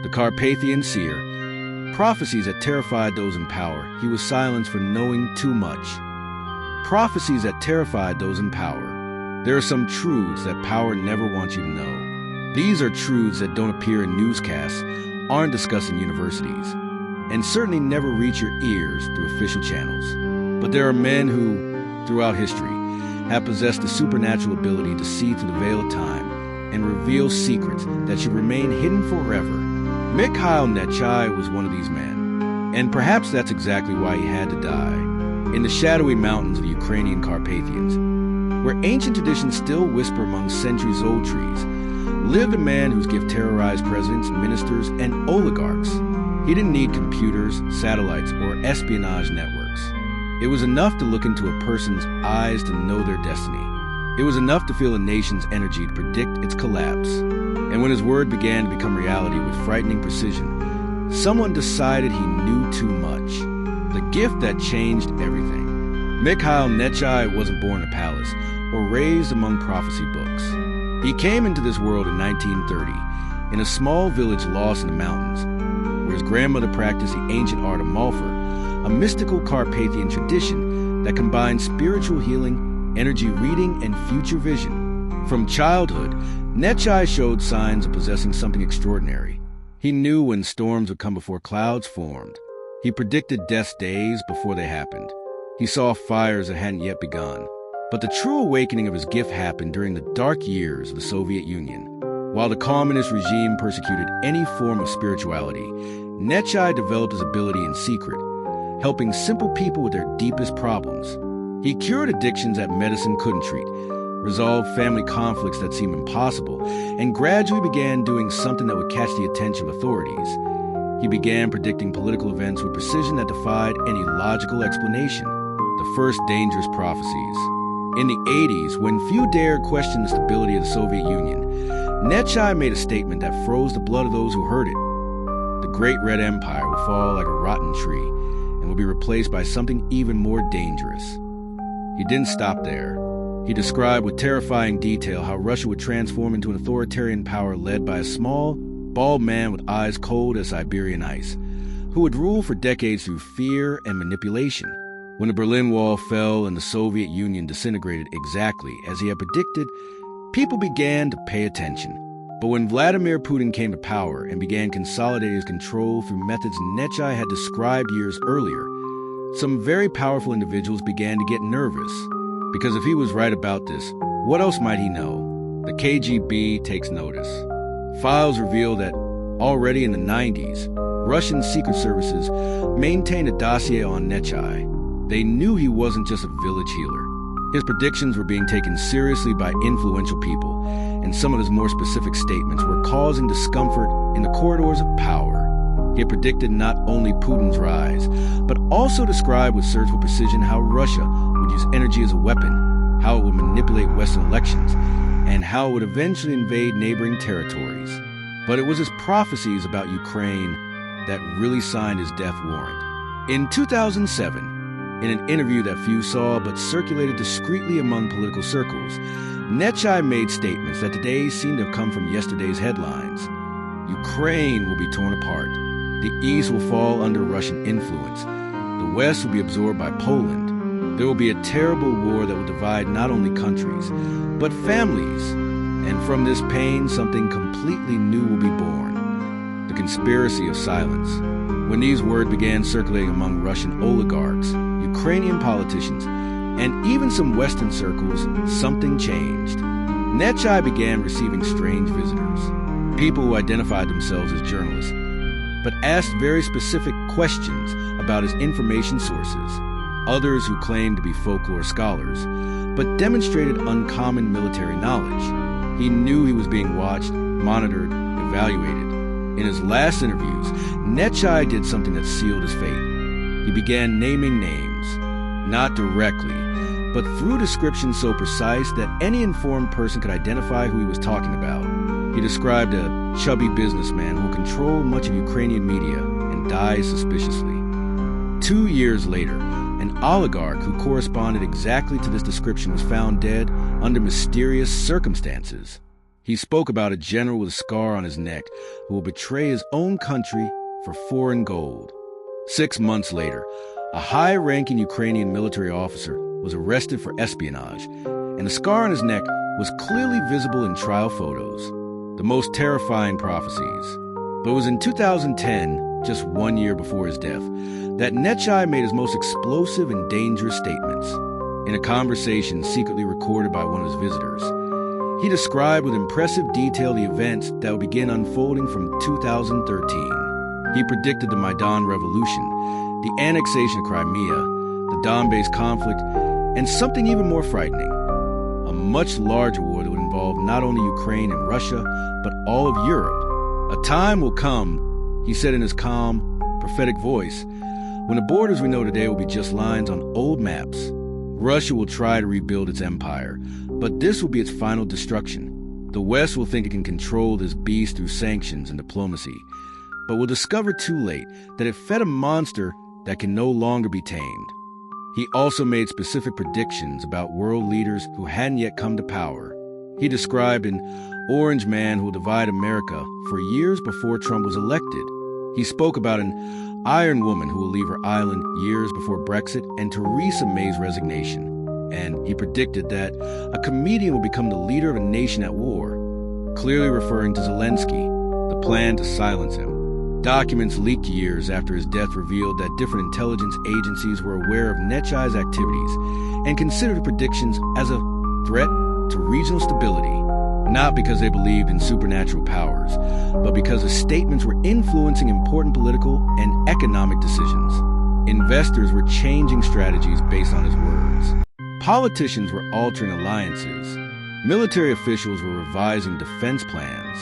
The Carpathian Seer Prophecies that terrified those in power. He was silenced for knowing too much. Prophecies that terrified those in power. There are some truths that power never wants you to know. These are truths that don't appear in newscasts, aren't discussed in universities, and certainly never reach your ears through official channels. But there are men who, throughout history, have possessed the supernatural ability to see through the veil of time and reveal secrets that should remain hidden forever. Mikhail Nechai was one of these men, and perhaps that's exactly why he had to die. In the shadowy mountains of the Ukrainian Carpathians, where ancient traditions still whisper among centuries-old trees, lived a man whose gift terrorized presidents, ministers, and oligarchs. He didn't need computers, satellites, or espionage networks. It was enough to look into a person's eyes to know their destiny. It was enough to feel a nation's energy to predict its collapse. And when his word began to become reality with frightening precision, someone decided he knew too much. The gift that changed everything. Mikhail Nechai wasn't born in a palace or raised among prophecy books. He came into this world in 1930 in a small village lost in the mountains, where his grandmother practiced the ancient art of Malfer, a mystical Carpathian tradition that combines spiritual healing, energy reading, and future vision. From childhood, Nechai showed signs of possessing something extraordinary. He knew when storms would come before clouds formed. He predicted death's days before they happened. He saw fires that hadn't yet begun. But the true awakening of his gift happened during the dark years of the Soviet Union. While the communist regime persecuted any form of spirituality, Nechai developed his ability in secret, helping simple people with their deepest problems. He cured addictions that medicine couldn't treat, resolved family conflicts that seemed impossible, and gradually began doing something that would catch the attention of authorities. He began predicting political events with precision that defied any logical explanation. The first dangerous prophecies. In the 80s, when few dared question the stability of the Soviet Union, Nechai made a statement that froze the blood of those who heard it. The Great Red Empire will fall like a rotten tree and will be replaced by something even more dangerous. He didn't stop there. He described with terrifying detail how Russia would transform into an authoritarian power led by a small, bald man with eyes cold as Siberian ice, who would rule for decades through fear and manipulation. When the Berlin Wall fell and the Soviet Union disintegrated exactly as he had predicted, people began to pay attention. But when Vladimir Putin came to power and began consolidating his control through methods Nechai had described years earlier, some very powerful individuals began to get nervous. Because if he was right about this, what else might he know? The KGB takes notice. Files reveal that already in the 90s, Russian secret services maintained a dossier on Nechai. They knew he wasn't just a village healer. His predictions were being taken seriously by influential people, and some of his more specific statements were causing discomfort in the corridors of power. He had predicted not only Putin's rise, but also described with surgical precision how Russia would use energy as a weapon, how it would manipulate Western elections, and how it would eventually invade neighboring territories. But it was his prophecies about Ukraine that really signed his death warrant. In 2007, in an interview that few saw but circulated discreetly among political circles, Nechai made statements that today seem to have come from yesterday's headlines. Ukraine will be torn apart. The East will fall under Russian influence. The West will be absorbed by Poland. There will be a terrible war that will divide not only countries, but families. And from this pain, something completely new will be born. The conspiracy of silence. When these words began circulating among Russian oligarchs, Ukrainian politicians, and even some Western circles, something changed. Nechai began receiving strange visitors, people who identified themselves as journalists, but asked very specific questions about his information sources, others who claimed to be folklore scholars, but demonstrated uncommon military knowledge. He knew he was being watched, monitored, evaluated. In his last interviews, Nechai did something that sealed his fate. He began naming names, not directly, but through descriptions so precise that any informed person could identify who he was talking about. He described a chubby businessman who controlled much of Ukrainian media and died suspiciously. 2 years later, an oligarch who corresponded exactly to this description was found dead under mysterious circumstances. He spoke about a general with a scar on his neck who will betray his own country for foreign gold. 6 months later, a high-ranking Ukrainian military officer was arrested for espionage, and the scar on his neck was clearly visible in trial photos. The most terrifying prophecies. But it was in 2010, just 1 year before his death, that Nechai made his most explosive and dangerous statements. In a conversation secretly recorded by one of his visitors, he described with impressive detail the events that would begin unfolding from 2013. He predicted the Maidan Revolution, the annexation of Crimea, the Donbass conflict, and something even more frightening, a much larger war that would involve not only Ukraine and Russia, but all of Europe. A time will come, he said in his calm, prophetic voice, when the borders we know today will be just lines on old maps. Russia will try to rebuild its empire, but this will be its final destruction. The West will think it can control this beast through sanctions and diplomacy, but will discover too late that it fed a monster that can no longer be tamed. He also made specific predictions about world leaders who hadn't yet come to power. He described an orange man who will divide America for years before Trump was elected. He spoke about an iron woman who will leave her island years before Brexit and Theresa May's resignation. And he predicted that a comedian will become the leader of a nation at war, clearly referring to Zelensky, the plan to silence him. Documents leaked years after his death revealed that different intelligence agencies were aware of Nechai's activities and considered the predictions as a threat to regional stability, not because they believed in supernatural powers, but because his statements were influencing important political and economic decisions. Investors were changing strategies based on his words. Politicians were altering alliances. Military officials were revising defense plans.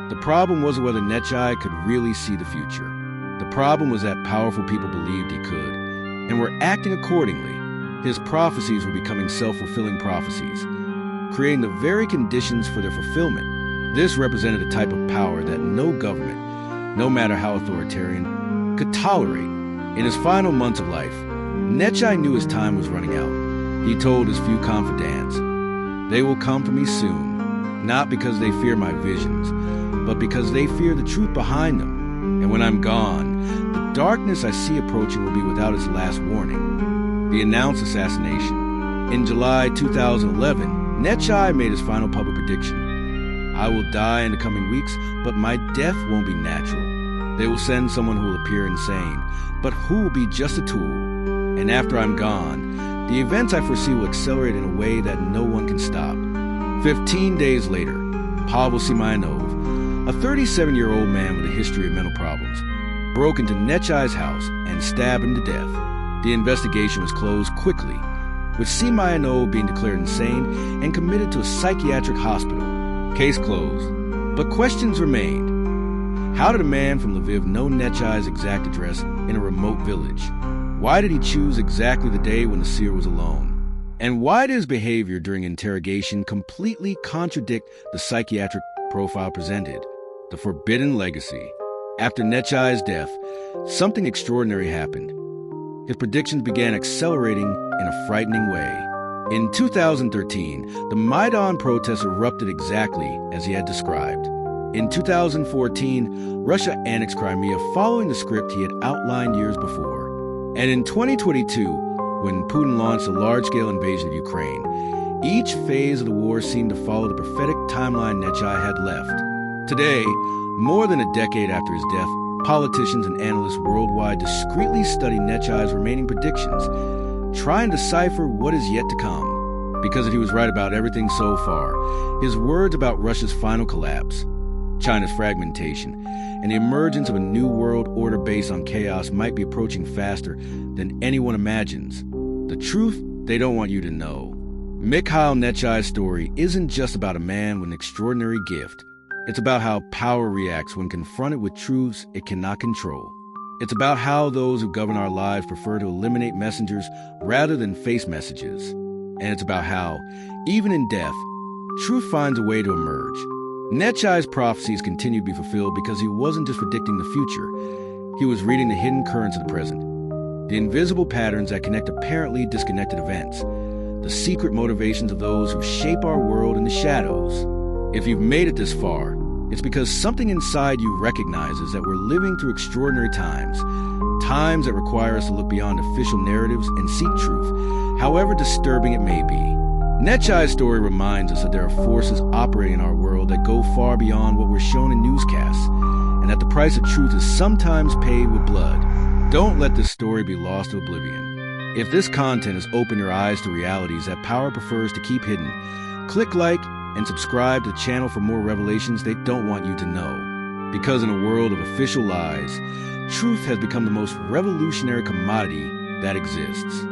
The problem wasn't whether Nechai could really see the future. The problem was that powerful people believed he could, and were acting accordingly. His prophecies were becoming self-fulfilling prophecies, creating the very conditions for their fulfillment. This represented a type of power that no government, no matter how authoritarian, could tolerate. In his final months of life, Nechai knew his time was running out. He told his few confidants, "They will come for me soon, not because they fear my visions, but because they fear the truth behind them. And when I'm gone, the darkness I see approaching will be without its last warning." The announced assassination. In July 2011, Nechai made his final public prediction. "I will die in the coming weeks, but my death won't be natural. They will send someone who will appear insane, but who will be just a tool. And after I'm gone, the events I foresee will accelerate in a way that no one can stop." 15 days later, Pavel Simonov, a 37-year-old man with a history of mental problems, broke into Nechai's house and stabbed him to death. The investigation was closed quickly, with Simonov being declared insane and committed to a psychiatric hospital. Case closed. But questions remained. How did a man from Lviv know Nechai's exact address in a remote village? Why did he choose exactly the day when the seer was alone? And why did his behavior during interrogation completely contradict the psychiatric profile presented? The forbidden legacy. After Nechai's death, something extraordinary happened. His predictions began accelerating in a frightening way. In 2013, the Maidan protests erupted exactly as he had described. In 2014, Russia annexed Crimea following the script he had outlined years before. And in 2022, when Putin launched a large-scale invasion of Ukraine, each phase of the war seemed to follow the prophetic timeline Nechai had left. Today, more than a decade after his death, politicians and analysts worldwide discreetly study Nechai's remaining predictions, trying to decipher what is yet to come. Because if he was right about everything so far, his words about Russia's final collapse, China's fragmentation, and the emergence of a new world order based on chaos might be approaching faster than anyone imagines. The truth they don't want you to know. Mikhail Nechai's story isn't just about a man with an extraordinary gift. It's about how power reacts when confronted with truths it cannot control. It's about how those who govern our lives prefer to eliminate messengers rather than face messages. And it's about how, even in death, truth finds a way to emerge. Nechai's prophecies continue to be fulfilled because he wasn't just predicting the future. He was reading the hidden currents of the present, the invisible patterns that connect apparently disconnected events, the secret motivations of those who shape our world in the shadows. If you've made it this far, it's because something inside you recognizes that we're living through extraordinary times, times that require us to look beyond official narratives and seek truth, however disturbing it may be. Nechai's story reminds us that there are forces operating in our world that go far beyond what we're shown in newscasts, and that the price of truth is sometimes paid with blood. Don't let this story be lost to oblivion. If this content has opened your eyes to realities that power prefers to keep hidden, click like and subscribe to the channel for more revelations they don't want you to know. Because in a world of official lies, truth has become the most revolutionary commodity that exists.